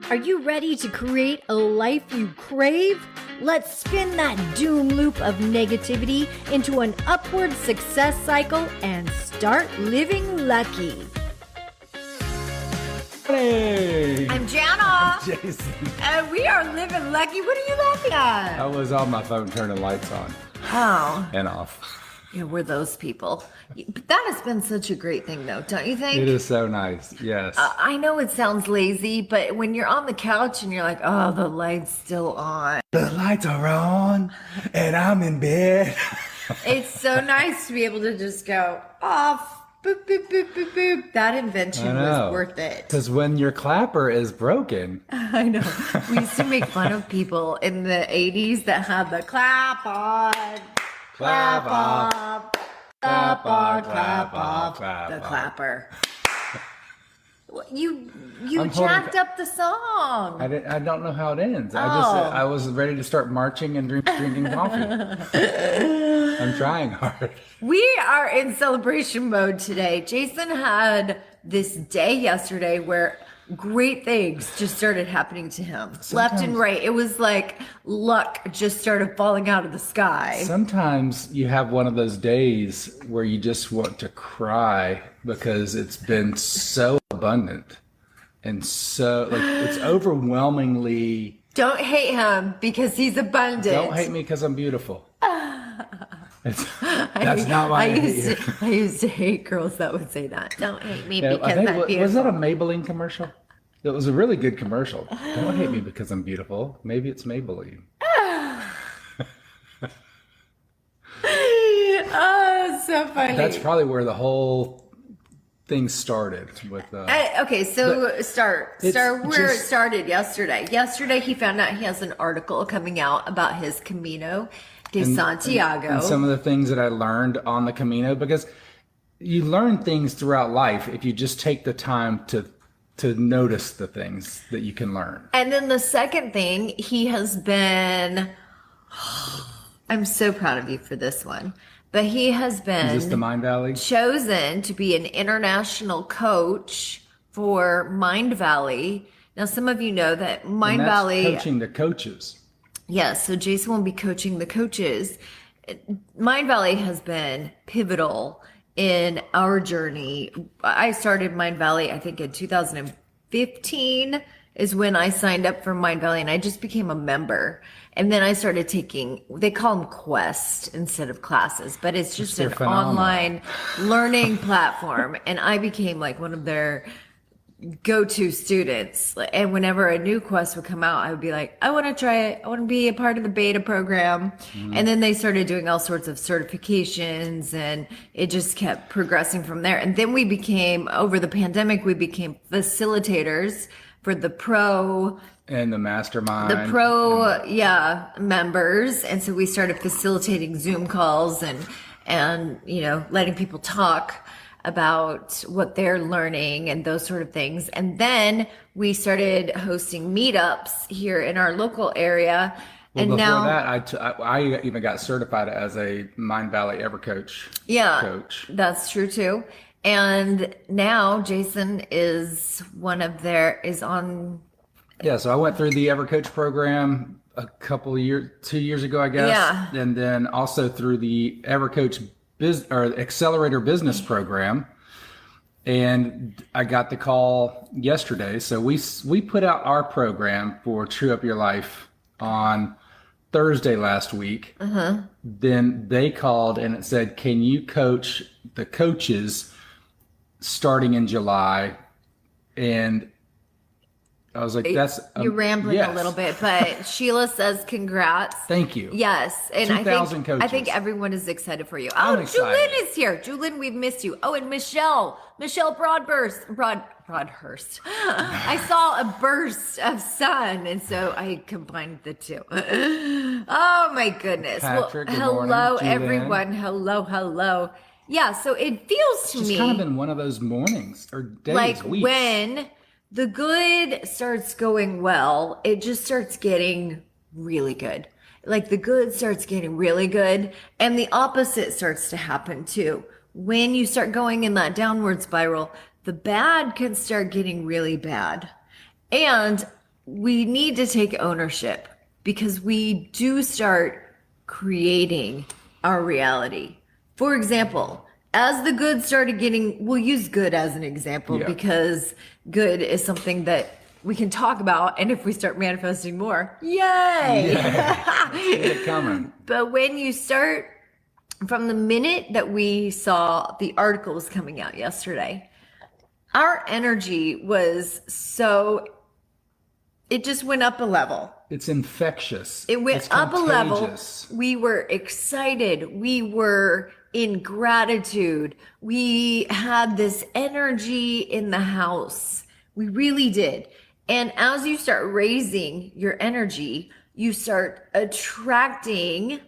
Are you ready to create a life you crave? Let's spin that doom loop of negativity into an upward success cycle and start living lucky. Hey! I'm Jana. Jason. And we are living lucky. What are you laughing at? I was on my phone turning lights on Oh. and off. Yeah, we're those people. But that has been such a great thing, though, don't you think? It is so nice, yes. I know it sounds lazy, but when you're on the couch and you're like, oh, the light's still on. The lights are on and I'm in bed. It's so nice to be able to just go off. Boop, boop, boop, boop, boop. That invention was worth it. Because when your clapper is broken. I know. We used to make fun of people in the 80s that had the clap on. Clap off, clap on, clap off, the clapper. You jacked up the song. I don't know how it ends. I was ready to start marching and drinking coffee. I'm trying hard. We are in celebration mode today. Jason had this day yesterday where great things just started happening to him. Left and right. It was like luck just started falling out of the sky. Sometimes you have one of those days where you just want to cry because it's been so abundant and so it's overwhelmingly. Don't hate him because he's abundant. Don't hate me because I'm beautiful. That's not why I used to hate girls that would say that. Don't hate me because I'm beautiful. Was that a Maybelline commercial? It was a really good commercial. Don't hate me because I'm beautiful. Maybe it's Maybelline. Oh, so funny. That's probably where the whole thing started with. Okay, so start where it started yesterday. Yesterday, he found out he has an article coming out about his Camino de Santiago. And some of the things that I learned on the Camino, because you learn things throughout life if you just take the time to notice the things that you can learn. And then the second thing, he has been, I'm so proud of you for this one, but he has been Is this the Mindvalley? Chosen to be an international coach for Mindvalley. Now, some of you know that Mindvalley coaching the coaches. Yes, so Jason will be coaching the coaches. Mindvalley has been pivotal in our journey. I started Mindvalley, I think in 2015 is when I signed up for Mindvalley, and I just became a member. And then I started taking, they call them Quest instead of classes, but it's just an online learning platform. And I became like one of their go-to students. And whenever a new quest would come out, I would be like, I want to try it. I want to be a part of the beta program. And then they started doing all sorts of certifications, and it just kept progressing from there. And then we became, over the pandemic, we became facilitators for the pro and the mastermind. The members. And so we started facilitating Zoom calls and letting people talk about what they're learning and those sort of things. And then we started hosting meetups here in our local area. Well, and before now that, I even got certified as a Mindvalley EverCoach coach. That's true too. And now Jason is on. Yeah, so I went through the EverCoach program a couple of years, 2 years ago, I guess. Yeah. And then also through the EverCoach Accelerator Business Program. And I got the call yesterday. So we put out our program for True Up Your Life on Thursday last week. Then they called and it said, can you coach the coaches starting in July? And I was like, you're rambling a little bit, but Sheila says congrats. Thank you. Yes. And 2,000 coaches. I think everyone is excited for you. I'm excited. Julyn is here. Julyn, we've missed you. Oh, and Michelle Broadhurst. I saw a burst of sun, and so I combined the two. Oh my goodness. Patrick, well, morning. hello everyone. Hello. Yeah, so it feels to me it's kind of been one of those mornings or days, like weeks. When the good starts going well, it just starts getting really good. Like the good starts getting really good, and the opposite starts to happen too. When you start going in that downward spiral, the bad can start getting really bad. And we need to take ownership because we do start creating our reality. For example, as the good started getting, we'll use good as an example because good is something that we can talk about. And if we start manifesting more, yay! Get it coming. But when you start, from the minute that we saw the articles coming out yesterday, our energy was it just went up a level. It's infectious. It went it's up contagious. a level. We were excited. We were in gratitude. We had this energy in the house. We really did. And as you start raising your energy, you start attracting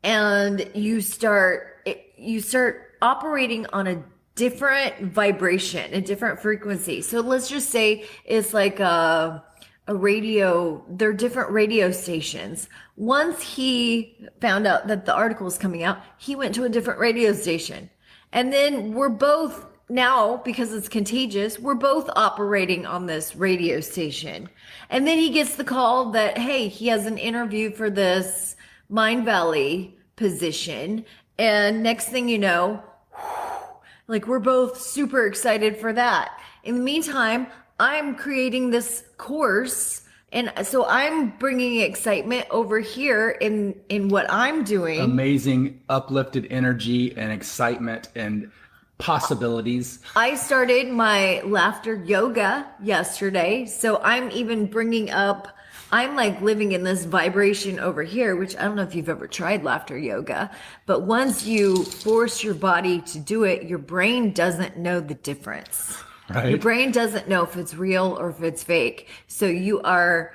and you start operating on a different vibration, a different frequency. So let's just say it's like a radio, they're different radio stations. Once he found out that the article was coming out, he went to a different radio station. And then we're both now, because it's contagious, we're both operating on this radio station. And then he gets the call that, hey, he has an interview for this Mindvalley position. And next thing you know, like we're both super excited for that. In the meantime, I'm creating this course, and so I'm bringing excitement over here in what I'm doing. Amazing, uplifted energy and excitement and possibilities. I started my laughter yoga yesterday, so I'm even bringing up, I'm like living in this vibration over here, which I don't know if you've ever tried laughter yoga, but once you force your body to do it, your brain doesn't know the difference. Right. Your brain doesn't know if it's real or if it's fake. So you are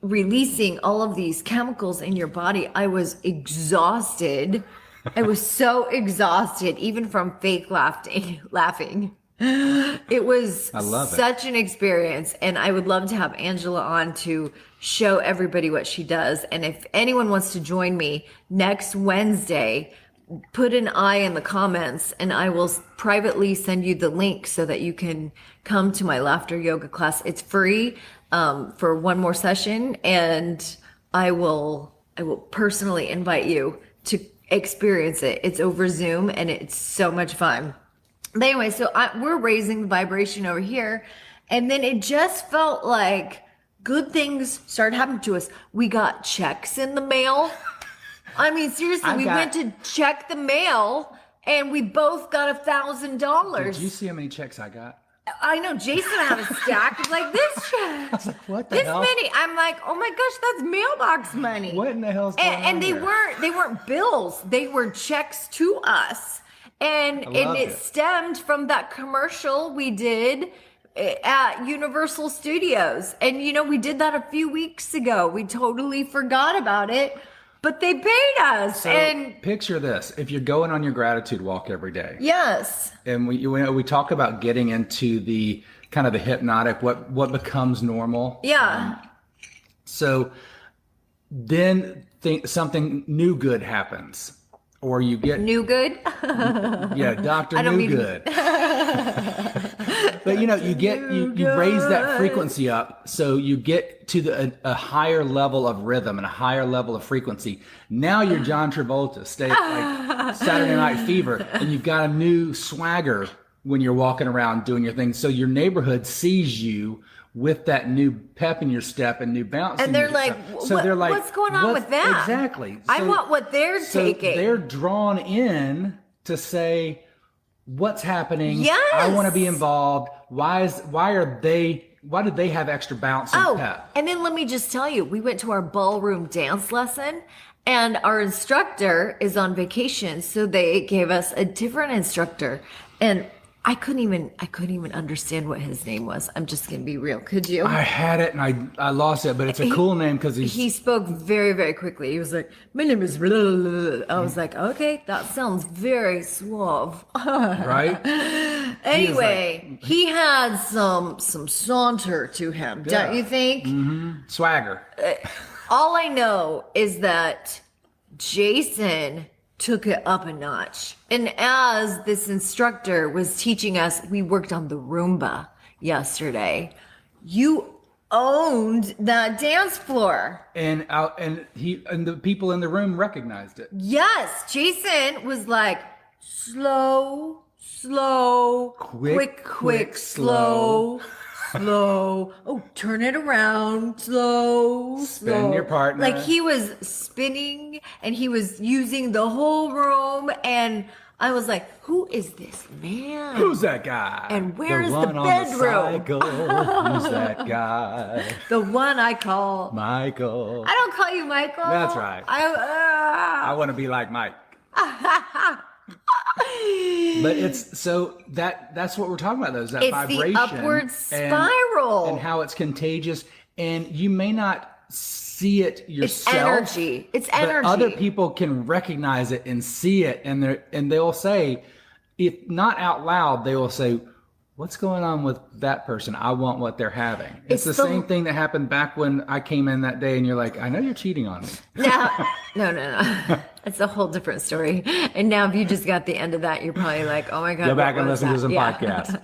releasing all of these chemicals in your body. I was exhausted. I was so exhausted, even from fake laughing. It was such an experience. And I would love to have Angela on to show everybody what she does. And if anyone wants to join me next Wednesday, put an I in the comments and I will privately send you the link so that you can come to my laughter yoga class. It's free for one more session, and I will personally invite you to experience it. It's over Zoom and it's so much fun. But anyway, so we're raising the vibration over here, and then it just felt like good things started happening to us. We got checks in the mail. I mean, seriously, we went to check the mail and we both got $1,000. Did you see how many checks I got? I know Jason had a stack of like this check. I was like, what the this hell? many. I'm like, oh my gosh, that's mailbox money. What in the hell's going on And they here? weren't bills. They were checks to us. And it stemmed from that commercial we did at Universal Studios. And we did that a few weeks ago. We totally forgot about it. But they paid us. So and picture this: if you're going on your gratitude walk every day, yes, and we talk about getting into the kind of the hypnotic, what becomes normal. Yeah. So then something new good happens, or you get new good. Dr. New Good. But you raise that frequency up, so you get to a higher level of rhythm and a higher level of frequency. Now you're John Travolta, like Saturday Night Fever, and you've got a new swagger when you're walking around doing your thing. So your neighborhood sees you with that new pep in your step and new bounce. And they're like, what's going on with that? Exactly. I want what they're taking. They're drawn in to say, what's happening? Yes. I want to be involved. Why do they have extra bounce and pep? And then let me just tell you, we went to our ballroom dance lesson and our instructor is on vacation. So they gave us a different instructor, and I couldn't even understand what his name was. I'm just going to be real. Could you? I had it and I lost it, but it's a cool name because he spoke very, very quickly. He was like, my name is blah, blah, blah. I was like, okay, that sounds very suave. Right? Anyway, he had some saunter to him, don't you think? Mm-hmm. Swagger. All I know is that Jason took it up a notch. And as this instructor was teaching us, we worked on the Roomba yesterday. owned that dance floor. And the people in the room recognized it. Yes, Jason was like, slow, quick, slow. Oh, turn it around, slow. Spin your partner. Like he was spinning and he was using the whole room, and I was like, who is this man? Who's that guy? And where's the one on bedroom? cycle. Who's that guy? The one I call Michael. I don't call you Michael. That's right. I want to be like Mike. But it's so that's what we're talking about, though, is that it's vibration. the upward spiral. And how it's contagious. And you may not see it yourself. It's energy. But other people can recognize it and see it, and they'll say, if not out loud, they will say, what's going on with that person? I want what they're having. It's the same thing that happened back when I came in that day, and you're like, I know you're cheating on me. No. It's a whole different story. And now if you just got the end of that, you're probably like, oh my God. Go back and listen to some podcasts.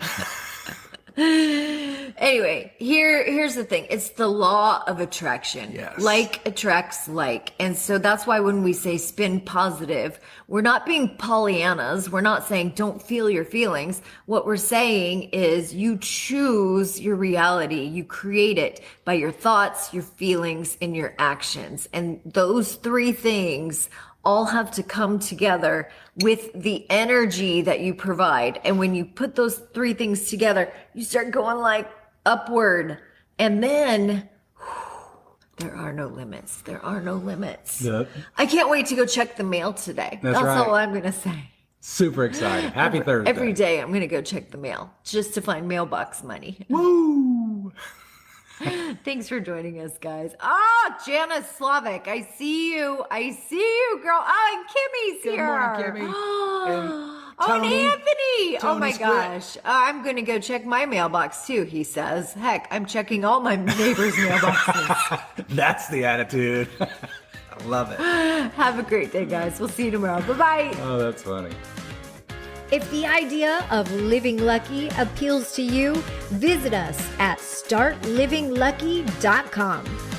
Anyway, here's the thing. It's the law of attraction. Yes. Like attracts like. And so that's why when we say spin positive, we're not being Pollyannas. We're not saying don't feel your feelings. What we're saying is you choose your reality. You create it by your thoughts, your feelings, and your actions. And those three things all have to come together with the energy that you provide. And when you put those three things together, you start going like upward. And then there are no limits. There are no limits. Yep. I can't wait to go check the mail today. That's right. all I'm going to say. Super excited. Happy Thursday. Every day I'm going to go check the mail just to find mailbox money. Woo! Thanks for joining us, guys. Oh, Jana Slavic. I see you, girl. Oh, and Kimmy's Good here. morning, Kimmy. And Tony. Anthony. Oh my Tony's gosh. I'm going to go check my mailbox too, he says. Heck, I'm checking all my neighbors' mailboxes. That's the attitude. I love it. Have a great day, guys. We'll see you tomorrow. Bye-bye. Oh, that's funny. If the idea of living lucky appeals to you, visit us at startlivinglucky.com.